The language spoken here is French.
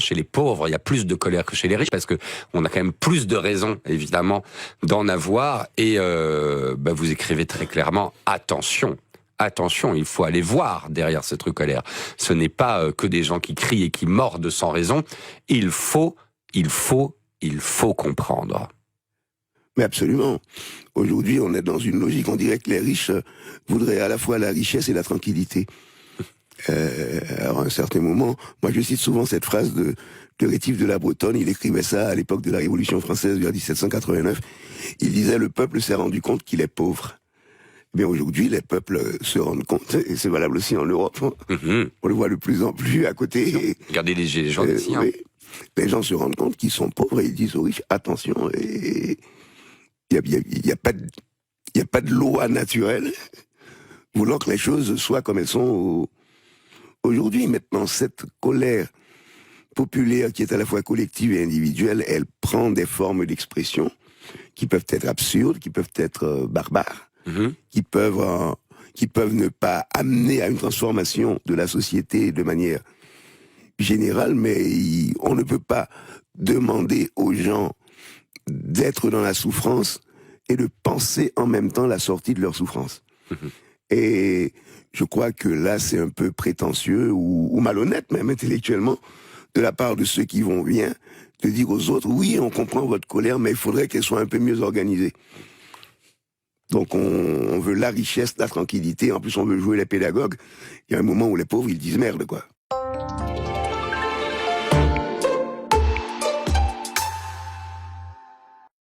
chez les pauvres, il y a plus de colère que chez les riches, parce que on a quand même plus de raisons, évidemment, d'en avoir. Et vous écrivez très clairement, attention, il faut aller voir derrière cette colère. Ce n'est pas que des gens qui crient et qui mordent sans raison. Il faut comprendre. Mais absolument. Aujourd'hui, on est dans une logique, on dirait que les riches voudraient à la fois la richesse et la tranquillité. Alors, à un certain moment, moi je cite souvent cette phrase de Rétif de la Bretonne, il écrivait ça à l'époque de la Révolution française, vers 1789. Il disait, le peuple s'est rendu compte qu'il est pauvre. Mais aujourd'hui, les peuples se rendent compte, et c'est valable aussi en Europe, on le voit de plus en plus à côté. Regardez les gens ici. Oui, les gens se rendent compte qu'ils sont pauvres et ils disent aux riches, attention, et il n'y a pas de loi naturelle voulant que les choses soient comme elles sont aujourd'hui. Maintenant, cette colère populaire qui est à la fois collective et individuelle, elle prend des formes d'expression qui peuvent être absurdes, qui peuvent être barbares, qui peuvent ne pas amener à une transformation de la société de manière générale, mais on ne peut pas demander aux gens d'être dans la souffrance et de penser en même temps la sortie de leur souffrance. Et je crois que là, c'est un peu prétentieux ou malhonnête même intellectuellement de la part de ceux qui vont bien de dire aux autres, oui, on comprend votre colère, mais il faudrait qu'elle soit un peu mieux organisée. Donc on veut la richesse, la tranquillité, en plus on veut jouer les pédagogues. Il y a un moment où les pauvres, ils disent merde, quoi.